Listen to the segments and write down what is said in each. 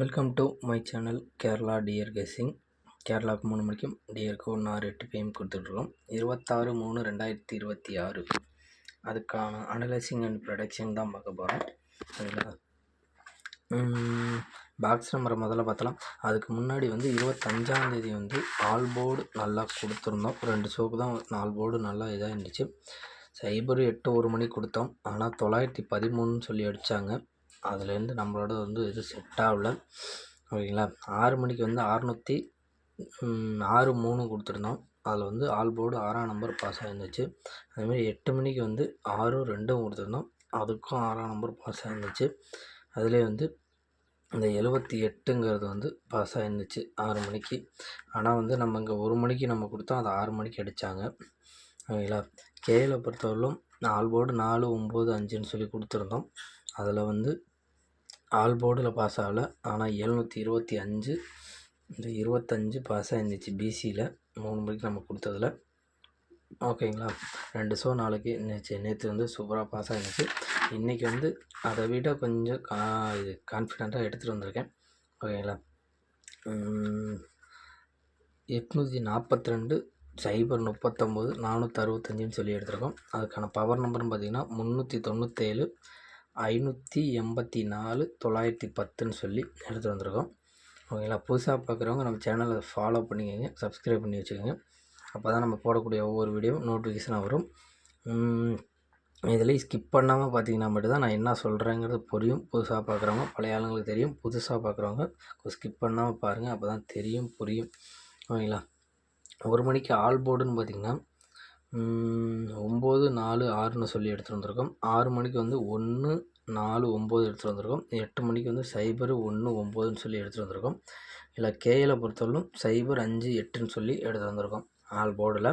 Welcome to my channel Kerala dear guessing. கேரளாவுக்கு 3 மணிக்கும் டியருக்கு 1 6 8 PM கொடுத்துட்ருக்கோம். 26/3/2026 அதுக்கான அனலைசிங் அண்ட் ப்ரொடக்ஷன் தான் பார்க்க போகிறோம். சரிங்களா? பாக்ஸ் நம்பரை முதல்ல பார்த்தலாம். அதுக்கு முன்னாடி 25ஆம் தேதி ஆல் போர்டு நல்லா கொடுத்துருந்தோம். 2 ஷோக்கு தான் ஆல் போர்டு நல்லா இதாக இருந்துச்சு. சைபர் 8 1 மணிக்கு கொடுத்தோம். ஆனால் 913 சொல்லி அடித்தாங்க. அதுலேருந்து நம்மளோட எதுவும் செட் ஆகல. ஓகேங்களா? 6 மணிக்கு 606 கொடுத்துருந்தோம். அதில் ஆல் போர்டு 6ஆம் நம்பர் பாஸ் ஆகிருந்துச்சு. அதுமாதிரி 8 மணிக்கு 6-2 கொடுத்துருந்தோம். அதுக்கும் 6ஆம் நம்பர் பாஸ் ஆகிருந்துச்சு. அதிலே இந்த 78ங்கிறது பாஸ் ஆகிருந்துச்சு 6 மணிக்கு. ஆனால் நம்ம இங்கே 1 மணிக்கு நம்ம கொடுத்தோம், அது 6 மணிக்கு அடித்தாங்க. ஓகேங்களா? கேயில் பொறுத்தவரையிலும் ஆல் போர்டு 4 9 5ன்னு சொல்லி கொடுத்துருந்தோம். அதில் ஆல் போர்டில் பாஸ் ஆகலை. ஆனால் 725 இந்த 25 பாஸ் ஆகிருந்துச்சு பிசியில் 3 மணிக்கு நம்ம கொடுத்ததில். ஓகேங்களா? 2 ஷோ நாளைக்கு நேற்று சூப்பராக பாஸ் ஆகிருந்துச்சு. இன்றைக்கி அதை விட கொஞ்சம் கான்ஃபிடெண்ட்டாக எடுத்துகிட்டு வந்திருக்கேன். ஓகேங்களா? 842 சைபர் 39 465ன்னு சொல்லி எடுத்திருக்கோம். அதுக்கான பவர் நம்பர்னு பார்த்திங்கன்னா 397 584 910ன்னு சொல்லி எடுத்து வந்திருக்கோம். ஓகேங்களா? புதுசாக பார்க்குறவங்க நம்ம சேனலை ஃபாலோ பண்ணிக்கோங்க, சப்ஸ்கிரைப் பண்ணி வச்சுக்கோங்க. அப்போ தான் நம்ம போடக்கூடிய ஒவ்வொரு வீடியோவும் நோட்டிஃபிகேஷனாக வரும். இதில் ஸ்கிப் பண்ணாமல் பார்த்தீங்கன்னா மட்டும்தான் நான் என்ன சொல்கிறேங்கிறது புரியும். புதுசாக பார்க்குறவங்க, பழைய ஆளுங்களுக்கு தெரியும். புதுசாக பார்க்குறவங்க ஸ்கிப் பண்ணாமல் பாருங்கள், அப்போ தான் தெரியும், புரியும். ஓகேங்களா? 1 மணிக்கு ஆல் போர்டுன்னு பார்த்திங்கன்னா 9 4 6ன்னு சொல்லி எடுத்துகிட்டு வந்திருக்கோம். 6 மணிக்கு 1 4 9 எடுத்துகிட்டு வந்திருக்கோம். 8 மணிக்கு சைபர் 1 9ன்னு சொல்லி எடுத்துகிட்டு வந்திருக்கோம். இல்லை கேயில் பொறுத்தவரைக்கும் சைபர் 5 8ன்னு சொல்லி எடுத்து வந்திருக்கோம் ஆல் போர்டில்.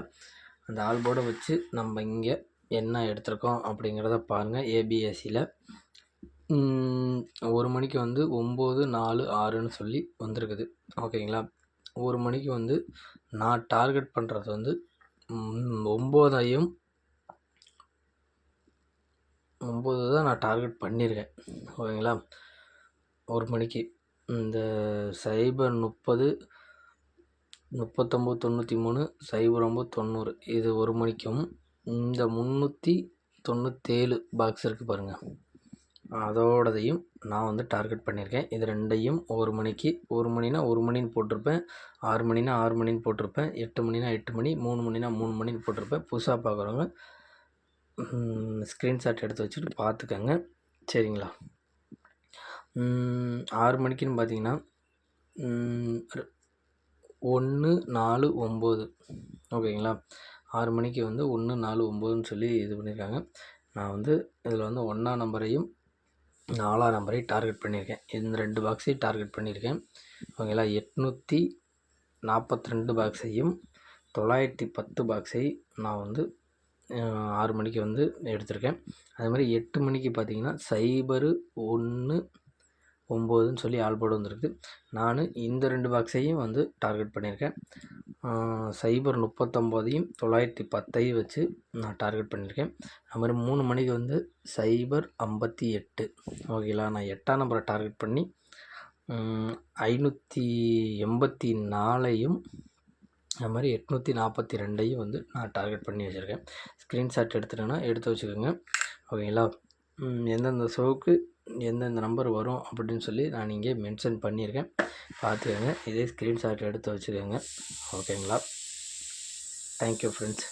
அந்த ஆல் போர்டை வச்சு நம்ம இங்கே என்ன எடுத்திருக்கோம் அப்படிங்கிறத பாருங்கள். ஏபிஎஸ்சியில் 1 மணிக்கு 9 4 6ன்னு சொல்லி வந்திருக்குது. ஓகேங்களா? 1 மணிக்கு நான் டார்கெட் பண்ணுறது 9 தான் நான் டார்கெட் பண்ணியிருக்கேன். ஓகேங்களா? 1 மணிக்கு இந்த சைபர் 30 39 93 சைபர் 9 90 இது 1 மணிக்கும் இந்த 397 பாக்ஸ் இருக்குது பாருங்கள், அதோடதையும் நான் டார்கெட் பண்ணியிருக்கேன். இது ரெண்டையும் 1 மணிக்கு 1 மணினா 1 மணின்னு போட்டிருப்பேன், 6 மணினா 6 மணின்னு போட்டிருப்பேன், 8 மணினா 8 மணி, 3 மணினா 3 மணின்னு போட்டிருப்பேன். புதுசாக பார்க்குறவங்க ஸ்க்ரீன்ஷாட் எடுத்து வச்சுட்டு பார்த்துக்கங்க. சரிங்களா? 6 மணிக்குன்னு பார்த்தீங்கன்னா 1 4 9. ஓகேங்களா? 6 மணிக்கு 1 4 9ன்னு சொல்லி இது பண்ணியிருக்காங்க. நான் இதில் 1ஆம் நம்பரையும் 4ஆம் நம்பரையும் டார்கெட் பண்ணியிருக்கேன். இந்த 2 பாக்ஸையும் டார்கெட் பண்ணியிருக்கேன். ஓகேங்களா? 842 பாக்ஸையும் 910 பாக்ஸை நான் 6 மணிக்கு எடுத்திருக்கேன். அது மாதிரி 8 மணிக்கு பார்த்திங்கன்னா சைபர் 1 9ன்னு சொல்லி ஆல் போர்டு வந்திருக்கு. நான் இந்த 2 பாக்ஸையும் டார்கெட் பண்ணியிருக்கேன். சைபர் 39ஐயும் 910ஐயும் வச்சு நான் டார்கெட் பண்ணியிருக்கேன். அது மாதிரி 3 மணிக்கு சைபர் 58. ஓகேங்களா? நான் 8ஆம் நம்பரை டார்கெட் பண்ணி 584ஐயும் அது மாதிரி 842ஐயும் நான் டார்கெட் பண்ணி வச்சுருக்கேன். ஸ்க்ரீன்ஷாட் எடுத்து வச்சுக்கோங்க. ஓகேங்களா? எந்தெந்த ஷோவுக்கு எந்தெந்த நம்பர் வரும் அப்படின்னு சொல்லி நான் இங்கே மென்ஷன் பண்ணியிருக்கேன், பார்த்துக்கோங்க. இதே ஸ்க்ரீன்ஷாட் எடுத்து வச்சுக்கோங்க. ஓகேங்களா? Thank you friends.